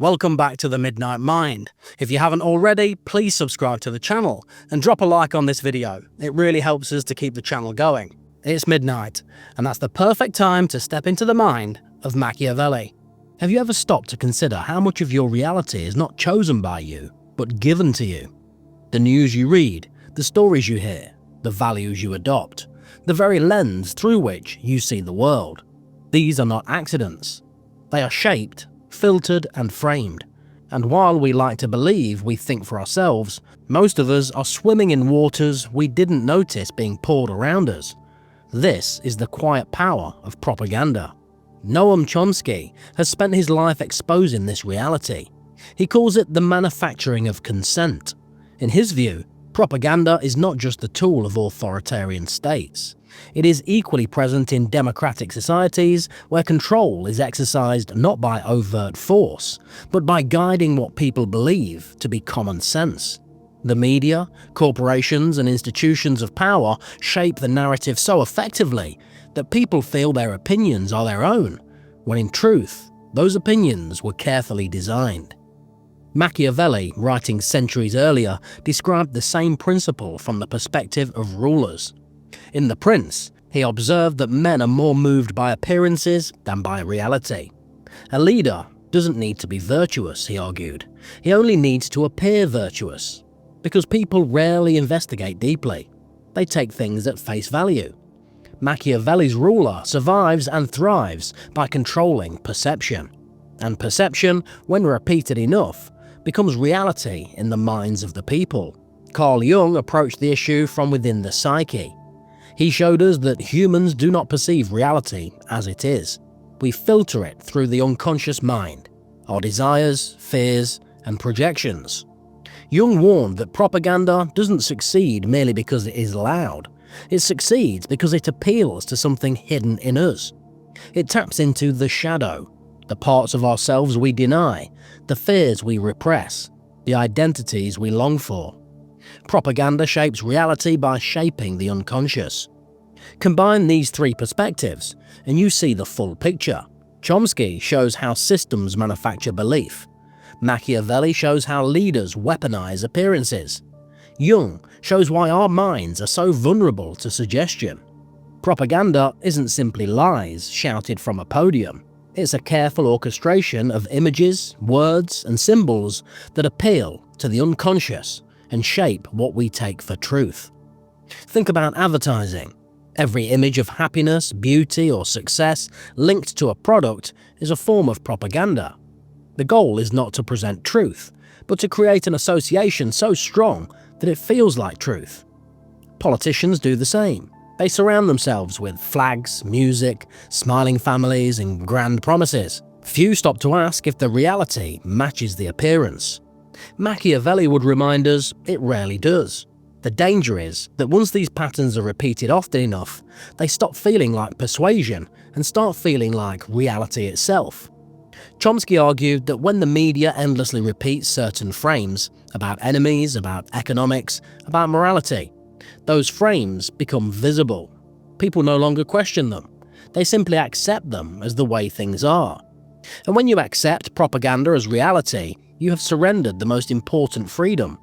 Welcome back to the Midnight Mind. If you haven't already, please subscribe to the channel and drop a like on this video. It really helps us to keep the channel going. It's midnight, and that's the perfect time to step into the mind of Machiavelli. Have you ever stopped to consider how much of your reality is not chosen by you, but given to you? The news you read, the stories you hear, the values you adopt, the very lens through which you see the world. These are not accidents. They are shaped, filtered and framed. And while we like to believe we think for ourselves, most of us are swimming in waters we didn't notice being poured around us. This is the quiet power of propaganda. Noam Chomsky has spent his life exposing this reality. He calls it the manufacturing of consent. In his view, propaganda is not just the tool of authoritarian states. It is equally present in democratic societies where control is exercised not by overt force, but by guiding what people believe to be common sense. The media, corporations and institutions of power shape the narrative so effectively that people feel their opinions are their own, when in truth, those opinions were carefully designed. Machiavelli, writing centuries earlier, described the same principle from the perspective of rulers. In The Prince, he observed that men are more moved by appearances than by reality. A leader doesn't need to be virtuous, he argued. He only needs to appear virtuous, because people rarely investigate deeply. They take things at face value. Machiavelli's ruler survives and thrives by controlling perception. And perception, when repeated enough, becomes reality in the minds of the people. Carl Jung approached the issue from within the psyche. He showed us that humans do not perceive reality as it is. We filter it through the unconscious mind, our desires, fears, and projections. Jung warned that propaganda doesn't succeed merely because it is loud. It succeeds because it appeals to something hidden in us. It taps into the shadow, the parts of ourselves we deny, the fears we repress, the identities we long for. Propaganda shapes reality by shaping the unconscious. Combine these three perspectives, and you see the full picture. Chomsky shows how systems manufacture belief. Machiavelli shows how leaders weaponize appearances. Jung shows why our minds are so vulnerable to suggestion. Propaganda isn't simply lies shouted from a podium. It's a careful orchestration of images, words, and symbols that appeal to the unconscious and shape what we take for truth. Think about advertising. Every image of happiness, beauty, or success linked to a product is a form of propaganda. The goal is not to present truth, but to create an association so strong that it feels like truth. Politicians do the same. They surround themselves with flags, music, smiling families, and grand promises. Few stop to ask if the reality matches the appearance. Machiavelli would remind us it rarely does. The danger is that once these patterns are repeated often enough, they stop feeling like persuasion and start feeling like reality itself. Chomsky argued that when the media endlessly repeats certain frames about enemies, about economics, about morality, those frames become visible. People no longer question them. They simply accept them as the way things are. And when you accept propaganda as reality, you have surrendered the most important freedom,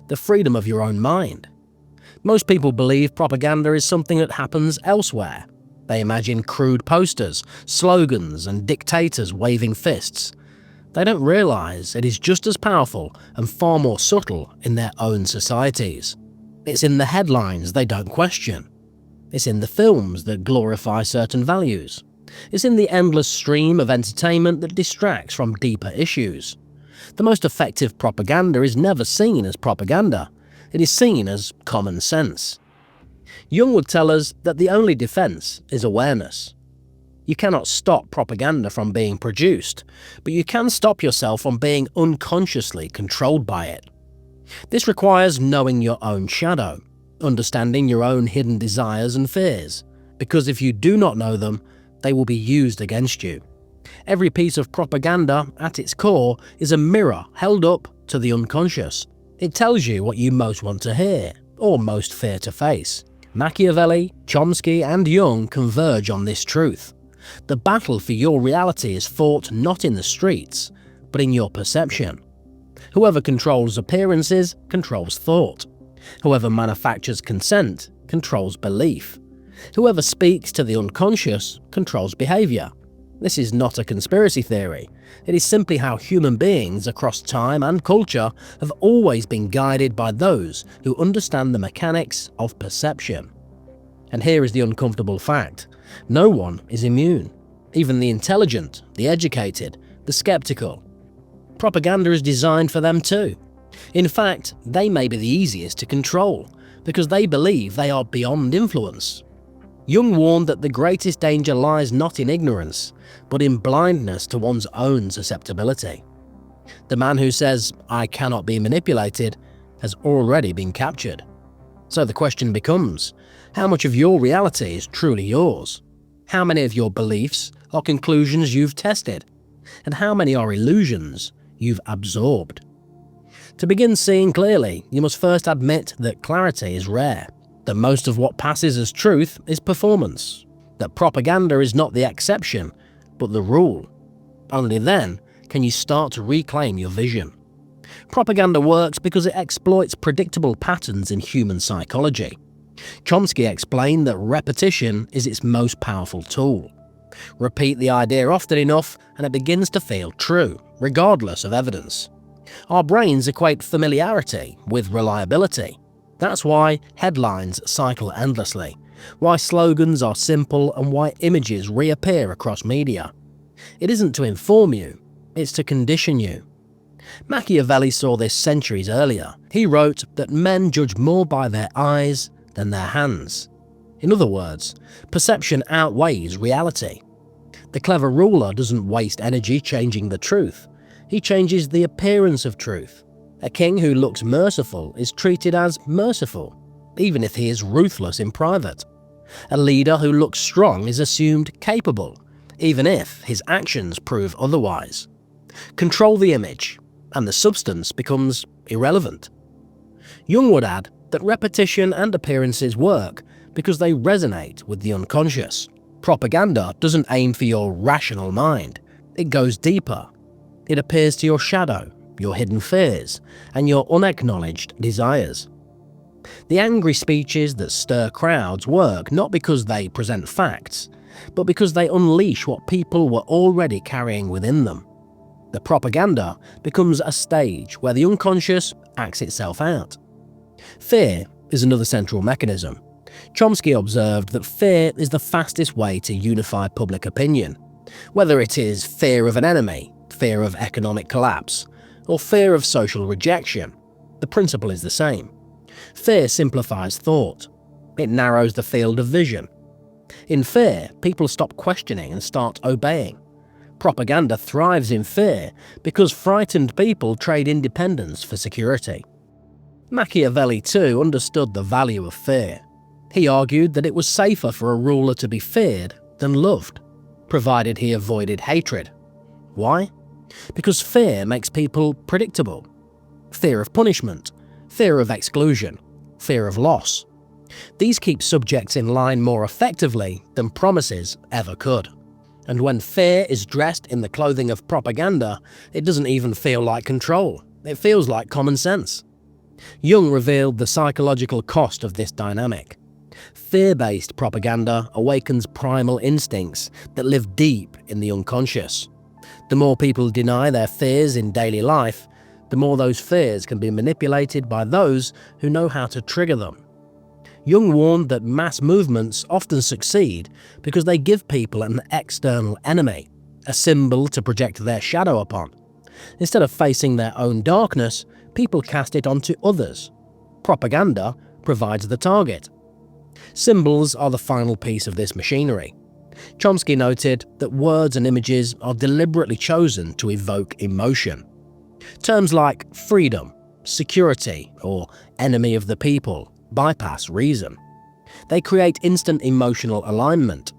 the freedom of your own mind. Most people believe propaganda is something that happens elsewhere. They imagine crude posters, slogans, and dictators waving fists. They don't realize it is just as powerful and far more subtle in their own societies. It's in the headlines they don't question. It's in the films that glorify certain values. It's in the endless stream of entertainment that distracts from deeper issues. The most effective propaganda is never seen as propaganda. It is seen as common sense. Jung would tell us that the only defense is awareness. You cannot stop propaganda from being produced, but you can stop yourself from being unconsciously controlled by it. This requires knowing your own shadow, understanding your own hidden desires and fears, because if you do not know them, they will be used against you. Every piece of propaganda, at its core, is a mirror held up to the unconscious. It tells you what you most want to hear, or most fear to face. Machiavelli, Chomsky, and Jung converge on this truth. The battle for your reality is fought not in the streets, but in your perception. Whoever controls appearances controls thought. Whoever manufactures consent controls belief. Whoever speaks to the unconscious controls behavior. This is not a conspiracy theory. It is simply how human beings across time and culture have always been guided by those who understand the mechanics of perception. And here is the uncomfortable fact. No one is immune. Even the intelligent, the educated, the skeptical. Propaganda is designed for them too. In fact, they may be the easiest to control, because they believe they are beyond influence. Jung warned that the greatest danger lies not in ignorance, but in blindness to one's own susceptibility. The man who says, "I cannot be manipulated," has already been captured. So the question becomes, how much of your reality is truly yours? How many of your beliefs are conclusions you've tested? And how many are illusions you've absorbed? To begin seeing clearly, you must first admit that clarity is rare, that most of what passes as truth is performance, that propaganda is not the exception, but the rule. Only then can you start to reclaim your vision. Propaganda works because it exploits predictable patterns in human psychology. Chomsky explained that repetition is its most powerful tool. Repeat the idea often enough and it begins to feel true, regardless of evidence. Our brains equate familiarity with reliability. That's why headlines cycle endlessly, why slogans are simple and why images reappear across media. It isn't to inform you, it's to condition you. Machiavelli saw this centuries earlier. He wrote that men judge more by their eyes than their hands. In other words, perception outweighs reality. The clever ruler doesn't waste energy changing the truth. He changes the appearance of truth. A king who looks merciful is treated as merciful, even if he is ruthless in private. A leader who looks strong is assumed capable, even if his actions prove otherwise. Control the image, and the substance becomes irrelevant. Jung would add that repetition and appearances work because they resonate with the unconscious. Propaganda doesn't aim for your rational mind. It goes deeper. It appears to your shadow, your hidden fears, and your unacknowledged desires. The angry speeches that stir crowds work not because they present facts, but because they unleash what people were already carrying within them. The propaganda becomes a stage where the unconscious acts itself out. Fear is another central mechanism. Chomsky observed that fear is the fastest way to unify public opinion. Whether it is fear of an enemy, fear of economic collapse, or fear of social rejection, the principle is the same. Fear simplifies thought. It narrows the field of vision. In fear, people stop questioning and start obeying. Propaganda thrives in fear because frightened people trade independence for security. Machiavelli too understood the value of fear. He argued that it was safer for a ruler to be feared than loved, provided he avoided hatred. Why? Because fear makes people predictable. Fear of punishment, fear of exclusion, fear of loss. These keep subjects in line more effectively than promises ever could. And when fear is dressed in the clothing of propaganda, it doesn't even feel like control. It feels like common sense. Jung revealed the psychological cost of this dynamic. Fear-based propaganda awakens primal instincts that live deep in the unconscious. The more people deny their fears in daily life, the more those fears can be manipulated by those who know how to trigger them. Jung warned that mass movements often succeed because they give people an external enemy, a symbol to project their shadow upon. Instead of facing their own darkness, people cast it onto others. Propaganda provides the target. Symbols are the final piece of this machinery. Chomsky noted that words and images are deliberately chosen to evoke emotion. Terms like freedom, security, or enemy of the people bypass reason. They create instant emotional alignment.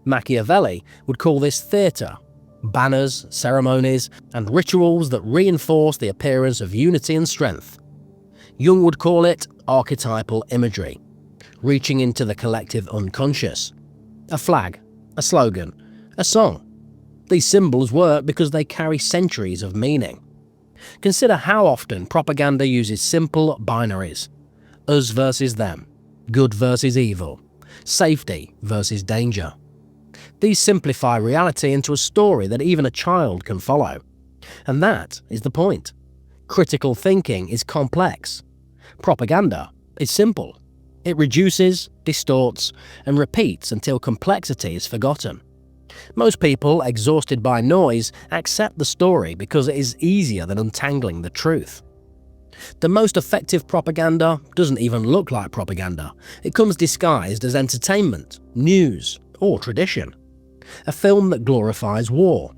Machiavelli would call this theatre, banners, ceremonies, and rituals that reinforce the appearance of unity and strength. Jung would call it archetypal imagery, reaching into the collective unconscious. A flag, a slogan, a song. These symbols work because they carry centuries of meaning. Consider how often propaganda uses simple binaries: us versus them, good versus evil, safety versus danger. These simplify reality into a story that even a child can follow. And that is the point. Critical thinking is complex. Propaganda is simple. It reduces, distorts, and repeats until complexity is forgotten. Most people, exhausted by noise, accept the story because it is easier than untangling the truth. The most effective propaganda doesn't even look like propaganda. It comes disguised as entertainment, news, or tradition. A film that glorifies war.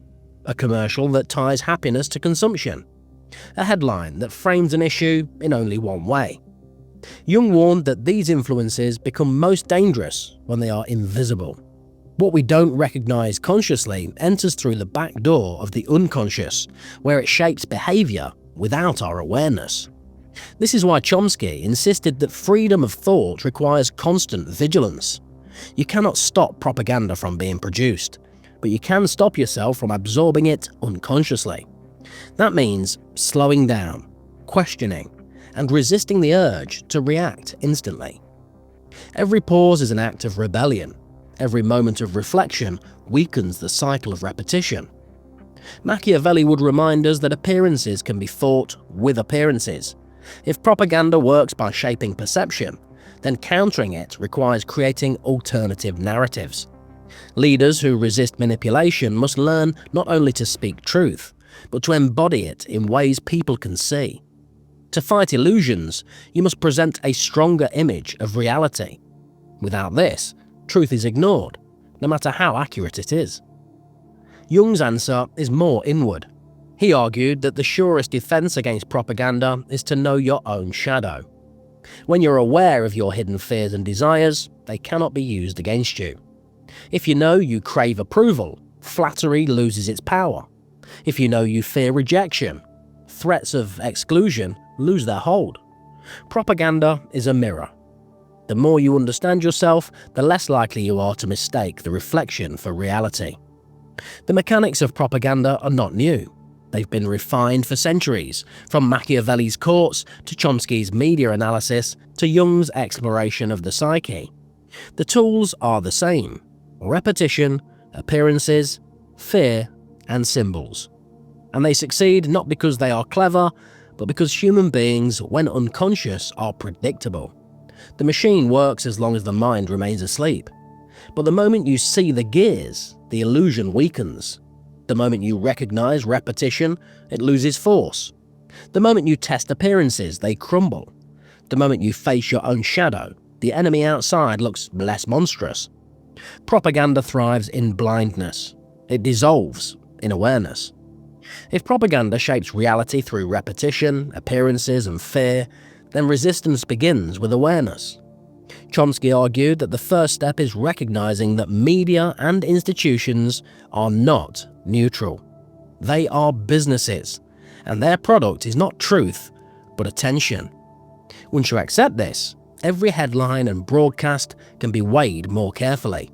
A commercial that ties happiness to consumption. A headline that frames an issue in only one way. Jung warned that these influences become most dangerous when they are invisible. What we don't recognize consciously enters through the back door of the unconscious, where it shapes behavior without our awareness. This is why Chomsky insisted that freedom of thought requires constant vigilance. You cannot stop propaganda from being produced, but you can stop yourself from absorbing it unconsciously. That means slowing down, questioning, and resisting the urge to react instantly. Every pause is an act of rebellion. Every moment of reflection weakens the cycle of repetition. Machiavelli would remind us that appearances can be fought with appearances. If propaganda works by shaping perception, then countering it requires creating alternative narratives. Leaders who resist manipulation must learn not only to speak truth, but to embody it in ways people can see. To fight illusions, you must present a stronger image of reality. Without this, truth is ignored, no matter how accurate it is. Jung's answer is more inward. He argued that the surest defense against propaganda is to know your own shadow. When you're aware of your hidden fears and desires, they cannot be used against you. If you know you crave approval, flattery loses its power. If you know you fear rejection, threats of exclusion lose their hold. Propaganda is a mirror. The more you understand yourself, the less likely you are to mistake the reflection for reality. The mechanics of propaganda are not new. They've been refined for centuries, from Machiavelli's courts to Chomsky's media analysis to Jung's exploration of the psyche. The tools are the same: repetition, appearances, fear, and symbols. And they succeed not because they are clever, but because human beings, when unconscious, are predictable. The machine works as long as the mind remains asleep. But the moment you see the gears, the illusion weakens. The moment you recognize repetition, it loses force. The moment you test appearances, they crumble. The moment you face your own shadow, the enemy outside looks less monstrous. Propaganda thrives in blindness. It dissolves in awareness. If propaganda shapes reality through repetition, appearances, and fear, then resistance begins with awareness. Chomsky argued that the first step is recognizing that media and institutions are not neutral. They are businesses, and their product is not truth, but attention. Once you accept this, every headline and broadcast can be weighed more carefully.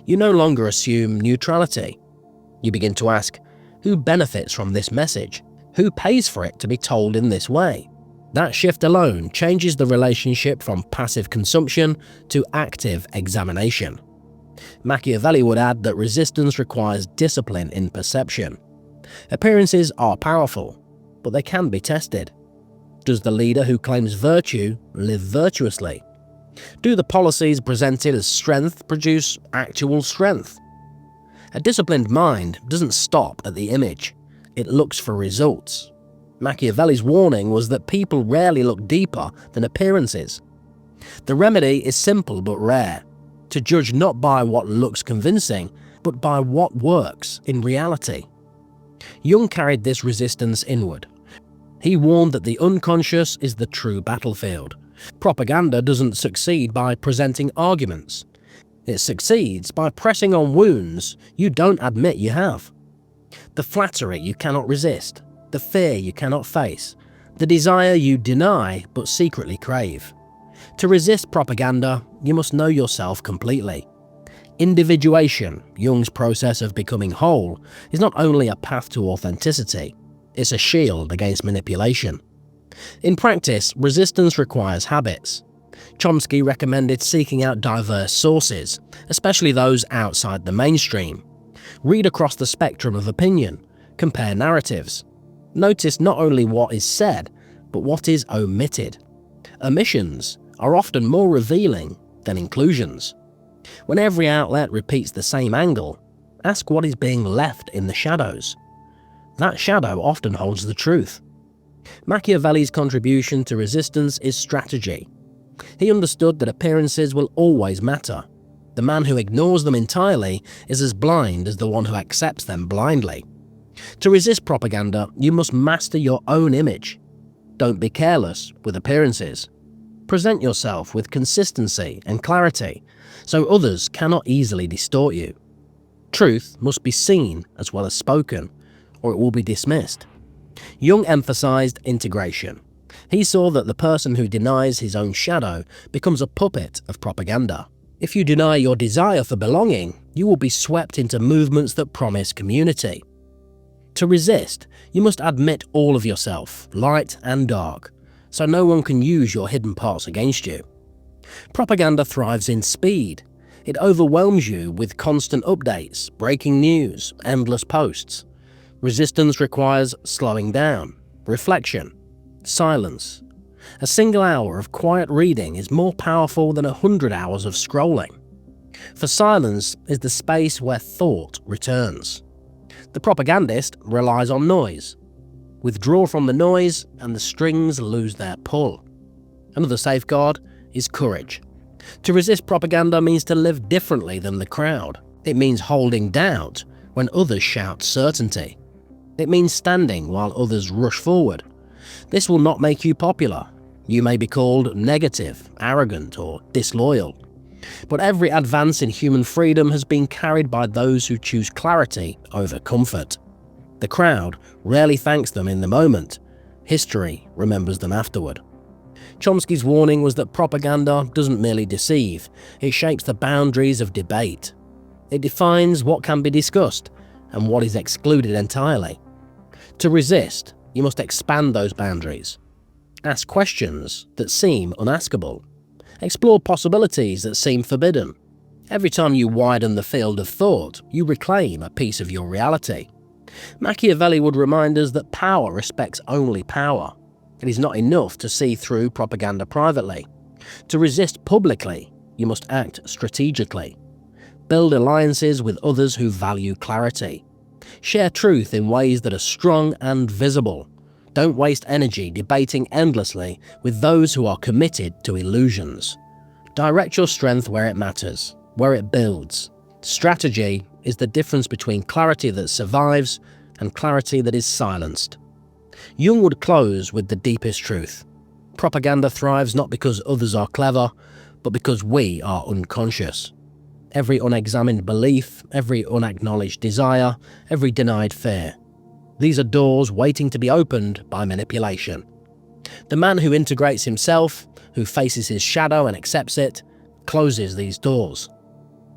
You no longer assume neutrality. You begin to ask, who benefits from this message? Who pays for it to be told in this way? That shift alone changes the relationship from passive consumption to active examination. Machiavelli would add that resistance requires discipline in perception. Appearances are powerful, but they can be tested. Does the leader who claims virtue live virtuously? Do the policies presented as strength produce actual strength? A disciplined mind doesn't stop at the image, it looks for results. Machiavelli's warning was that people rarely look deeper than appearances. The remedy is simple but rare: to judge not by what looks convincing, but by what works in reality. Jung carried this resistance inward. He warned that the unconscious is the true battlefield. Propaganda doesn't succeed by presenting arguments. It succeeds by pressing on wounds you don't admit you have. The flattery you cannot resist, the fear you cannot face, the desire you deny but secretly crave. To resist propaganda, you must know yourself completely. Individuation, Jung's process of becoming whole, is not only a path to authenticity, it's a shield against manipulation. In practice, resistance requires habits. Chomsky recommended seeking out diverse sources, especially those outside the mainstream. Read across the spectrum of opinion, compare narratives. Notice not only what is said, but what is omitted. Omissions are often more revealing than inclusions. When every outlet repeats the same angle, ask what is being left in the shadows. That shadow often holds the truth. Machiavelli's contribution to resistance is strategy. He understood that appearances will always matter. The man who ignores them entirely is as blind as the one who accepts them blindly. To resist propaganda, you must master your own image. Don't be careless with appearances. Present yourself with consistency and clarity, so others cannot easily distort you. Truth must be seen as well as spoken, or it will be dismissed. Jung emphasized integration. He saw that the person who denies his own shadow becomes a puppet of propaganda. If you deny your desire for belonging, you will be swept into movements that promise community. To resist, you must admit all of yourself, light and dark, so no one can use your hidden parts against you. Propaganda thrives in speed. It overwhelms you with constant updates, breaking news, endless posts. Resistance requires slowing down, reflection, silence. A single hour of quiet reading is more powerful than 100 hours of scrolling. For silence is the space where thought returns. The propagandist relies on noise. Withdraw from the noise and the strings lose their pull. Another safeguard is courage. To resist propaganda means to live differently than the crowd. It means holding doubt when others shout certainty. It means standing while others rush forward. This will not make you popular. You may be called negative, arrogant, or disloyal. But every advance in human freedom has been carried by those who choose clarity over comfort. The crowd rarely thanks them in the moment. History remembers them afterward. Chomsky's warning was that propaganda doesn't merely deceive, it shapes the boundaries of debate. It defines what can be discussed and what is excluded entirely. To resist, you must expand those boundaries. Ask questions that seem unaskable. Explore possibilities that seem forbidden. Every time you widen the field of thought, you reclaim a piece of your reality. Machiavelli would remind us that power respects only power. It is not enough to see through propaganda privately. To resist publicly, you must act strategically. Build alliances with others who value clarity. Share truth in ways that are strong and visible. Don't waste energy debating endlessly with those who are committed to illusions. Direct your strength where it matters, where it builds. Strategy is the difference between clarity that survives and clarity that is silenced. Jung would close with the deepest truth. Propaganda thrives not because others are clever, but because we are unconscious. Every unexamined belief, every unacknowledged desire, every denied fear. These are doors waiting to be opened by manipulation. The man who integrates himself, who faces his shadow and accepts it, closes these doors.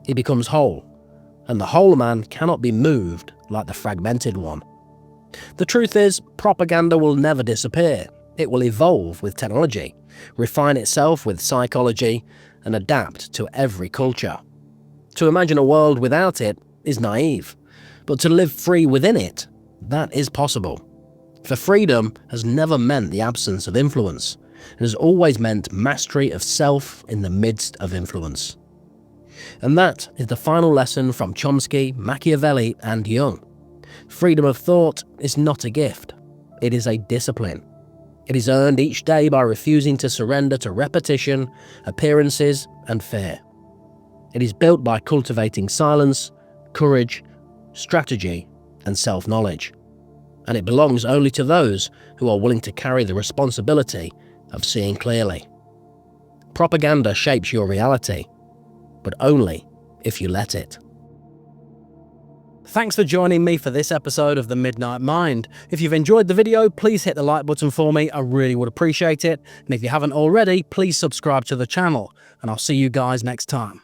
He becomes whole, and the whole man cannot be moved like the fragmented one. The truth is, propaganda will never disappear. It will evolve with technology, refine itself with psychology, and adapt to every culture. To imagine a world without it is naive, but to live free within it, that is possible. For freedom has never meant the absence of influence. It has always meant mastery of self in the midst of influence. And that is the final lesson from Chomsky, Machiavelli, and Jung. Freedom of thought is not a gift. It is a discipline. It is earned each day by refusing to surrender to repetition, appearances, and fear. It is built by cultivating silence, courage, strategy, and self-knowledge. And it belongs only to those who are willing to carry the responsibility of seeing clearly. Propaganda shapes your reality, but only if you let it. Thanks for joining me for this episode of The Midnight Mind. If you've enjoyed the video, please hit the like button for me, I really would appreciate it. And if you haven't already, please subscribe to the channel, and I'll see you guys next time.